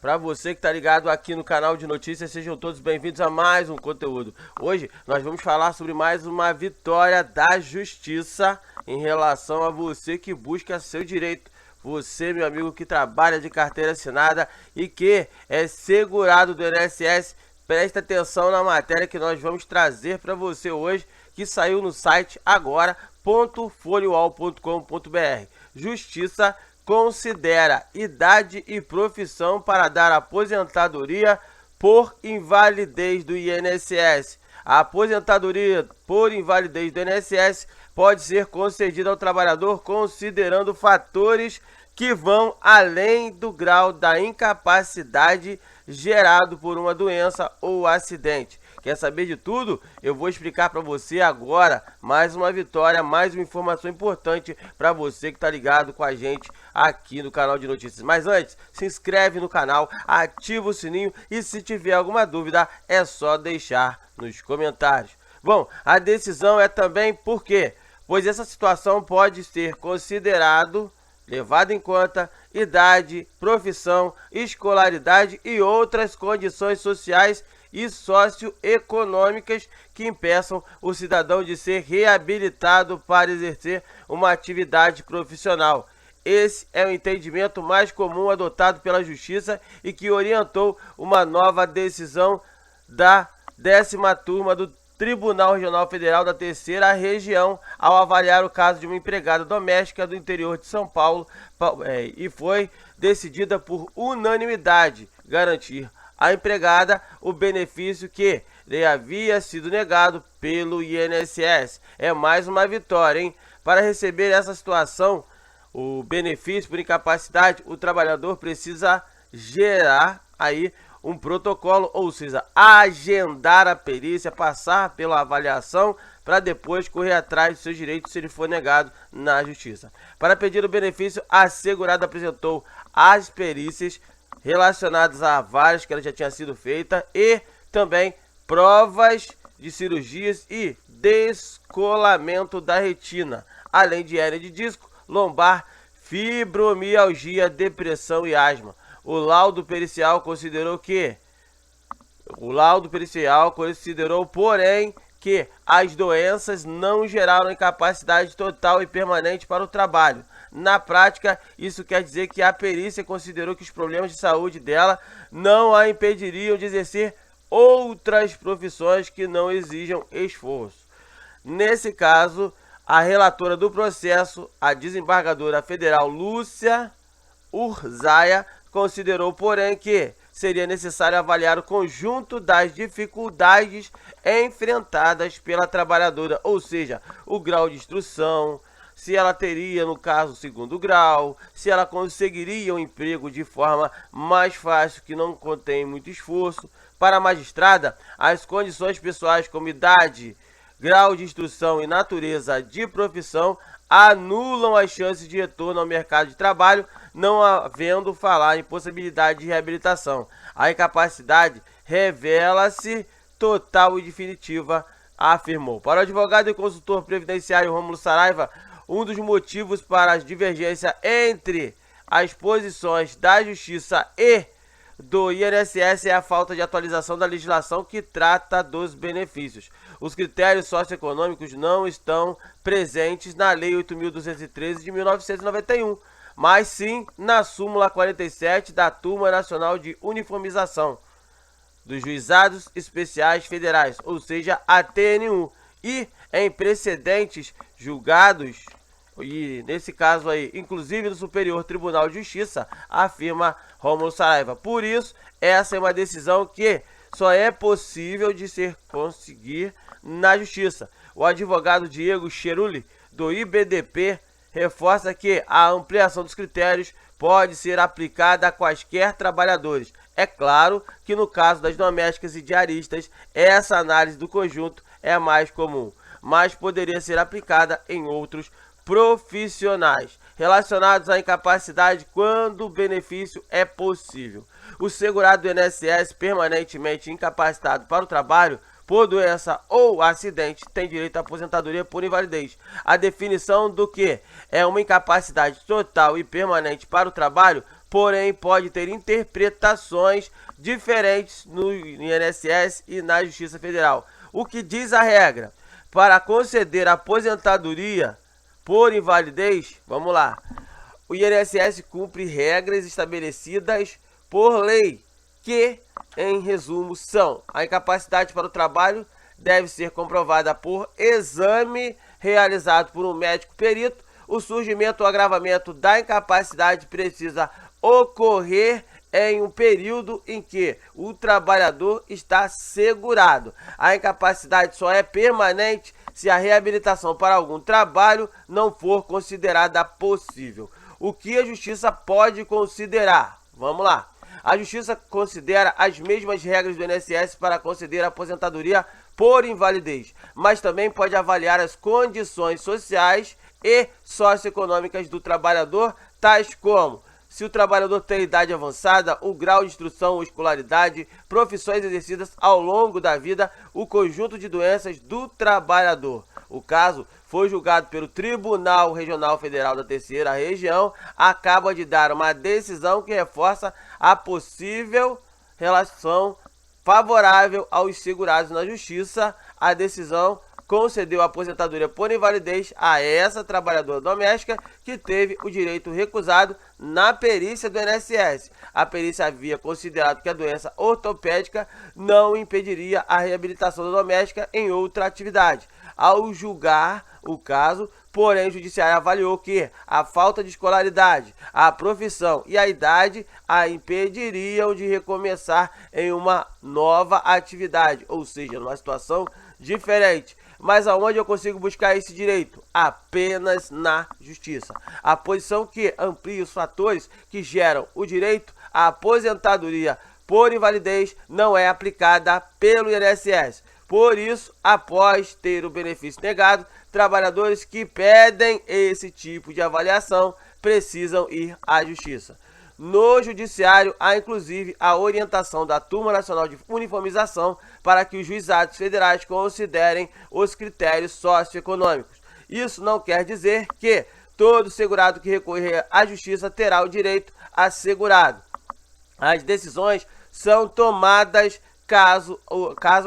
Para você que tá ligado aqui no canal de notícias, sejam todos bem-vindos a mais um conteúdo. Hoje nós vamos falar sobre mais uma vitória da justiça em relação a você que busca seu direito. Você, meu amigo, que trabalha de carteira assinada e que é segurado do INSS, presta atenção na matéria que nós vamos trazer para você hoje, que saiu no site agora.foliuol.com.br. Justiça considera idade e profissão para dar aposentadoria por invalidez do INSS. A aposentadoria por invalidez do INSS pode ser concedida ao trabalhador considerando fatores que vão além do grau da incapacidade gerado por uma doença ou acidente. Quer saber de tudo? Eu vou explicar para você agora. Mais uma vitória, mais uma informação importante para você que está ligado com a gente aqui no canal de notícias. Mas antes, se inscreve no canal, ativa o sininho e se tiver alguma dúvida é só deixar nos comentários. Bom, a decisão é também por quê? Pois essa situação pode ser levado em conta idade, profissão, escolaridade e outras condições sociais e socioeconômicas que impeçam o cidadão de ser reabilitado para exercer uma atividade profissional. Esse é o entendimento mais comum adotado pela Justiça e que orientou uma nova decisão da 10ª turma do Tribunal Regional Federal da Terceira Região ao avaliar o caso de uma empregada doméstica do interior de São Paulo e foi decidida por unanimidade garantir à empregada o benefício que lhe havia sido negado pelo INSS. É mais uma vitória, hein? Para receber essa situação, o benefício por incapacidade, o trabalhador precisa gerar aí um protocolo, ou seja, agendar a perícia, passar pela avaliação para depois correr atrás dos seus direitos se ele for negado na justiça. Para pedir o benefício, a segurada apresentou as perícias relacionadas a várias que ela já tinha sido feita e também provas de cirurgias e descolamento da retina, além de hérnia de disco, lombar, fibromialgia, depressão e asma. O laudo pericial considerou, porém, que as doenças não geraram incapacidade total e permanente para o trabalho. Na prática, isso quer dizer que a perícia considerou que os problemas de saúde dela não a impediriam de exercer outras profissões que não exijam esforço. Nesse caso, a relatora do processo, a desembargadora federal Lúcia Urzaia, considerou, porém, que seria necessário avaliar o conjunto das dificuldades enfrentadas pela trabalhadora, ou seja, o grau de instrução, se ela teria, no caso, segundo grau, se ela conseguiria um emprego de forma mais fácil, que não contém muito esforço. Para a magistrada, as condições pessoais como idade, grau de instrução e natureza de profissão anulam as chances de retorno ao mercado de trabalho, não havendo falar em possibilidade de reabilitação. A incapacidade revela-se total e definitiva, afirmou. Para o advogado e consultor previdenciário Rômulo Saraiva, um dos motivos para a divergência entre as posições da Justiça e do INSS é a falta de atualização da legislação que trata dos benefícios. Os critérios socioeconômicos não estão presentes na Lei 8.213 de 1991, mas sim na súmula 47 da Turma Nacional de Uniformização dos Juizados Especiais Federais, ou seja, a TNU, e em precedentes julgados, e nesse caso aí, inclusive no Superior Tribunal de Justiça, afirma Rômulo Saraiva. Por isso, essa é uma decisão que só é possível de ser conseguir na Justiça. O advogado Diego Cheruli, do IBDP, reforça que a ampliação dos critérios pode ser aplicada a quaisquer trabalhadores. É claro que no caso das domésticas e diaristas, essa análise do conjunto é a mais comum, mas poderia ser aplicada em outros profissionais relacionados à incapacidade quando o benefício é possível. O segurado do INSS permanentemente incapacitado para o trabalho por doença ou acidente tem direito à aposentadoria por invalidez. A definição do que é uma incapacidade total e permanente para o trabalho porém pode ter interpretações diferentes no INSS e na Justiça Federal. O que diz a regra? Para conceder aposentadoria por invalidez, vamos lá, o INSS cumpre regras estabelecidas por lei, que, em resumo, são: a incapacidade para o trabalho deve ser comprovada por exame realizado por um médico perito. O surgimento ou agravamento da incapacidade precisa ocorrer em um período em que o trabalhador está segurado. A incapacidade só é permanente se a reabilitação para algum trabalho não for considerada possível. O que a Justiça pode considerar? Vamos lá. A Justiça considera as mesmas regras do INSS para conceder aposentadoria por invalidez, mas também pode avaliar as condições sociais e socioeconômicas do trabalhador, tais como se o trabalhador tem idade avançada, o grau de instrução ou escolaridade, profissões exercidas ao longo da vida, o conjunto de doenças do trabalhador. O caso foi julgado pelo Tribunal Regional Federal da Terceira Região, acaba de dar uma decisão que reforça a possível relação favorável aos segurados na Justiça. A decisão concedeu a aposentadoria por invalidez a essa trabalhadora doméstica que teve o direito recusado na perícia do INSS. A perícia havia considerado que a doença ortopédica não impediria a reabilitação da doméstica em outra atividade. Ao julgar o caso, porém, o judiciário avaliou que a falta de escolaridade, a profissão e a idade a impediriam de recomeçar em uma nova atividade, ou seja, numa situação diferente. Mas aonde eu consigo buscar esse direito? Apenas na Justiça. A posição que amplia os fatores que geram o direito à aposentadoria por invalidez não é aplicada pelo INSS. Por isso, após ter o benefício negado, trabalhadores que pedem esse tipo de avaliação precisam ir à Justiça. No Judiciário, há inclusive a orientação da Turma Nacional de Uniformização para que os juizados federais considerem os critérios socioeconômicos. Isso não quer dizer que todo segurado que recorrer à Justiça terá o direito assegurado. As decisões são tomadas caso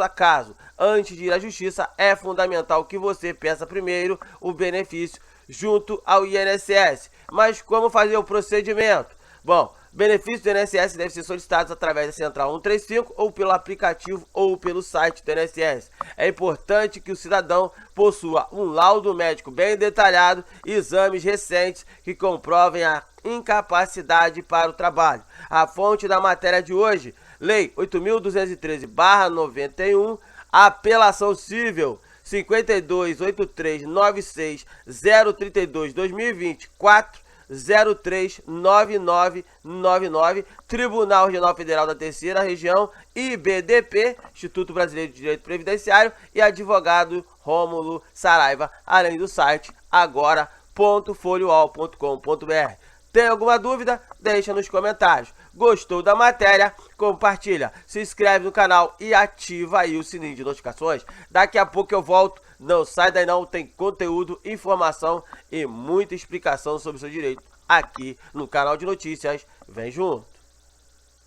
a caso. Antes de ir à Justiça, é fundamental que você peça primeiro o benefício junto ao INSS. Mas como fazer o procedimento? Bom, benefícios do INSS devem ser solicitados através da Central 135 ou pelo aplicativo ou pelo site do INSS. É importante que o cidadão possua um laudo médico bem detalhado e exames recentes que comprovem a incapacidade para o trabalho. A fonte da matéria de hoje, Lei 8.213/91, Apelação Civil 528396-032-2024, 039999, Tribunal Regional Federal da Terceira Região, IBDP, Instituto Brasileiro de Direito Previdenciário, e advogado Rômulo Saraiva, além do site agora.folioal.com.br. Tem alguma dúvida? Deixa nos comentários. Gostou da matéria? Compartilha, se inscreve no canal e ativa aí o sininho de notificações. Daqui a pouco eu volto. Não sai daí não, tem conteúdo, informação e muita explicação sobre o seu direito aqui no canal de notícias. Vem junto!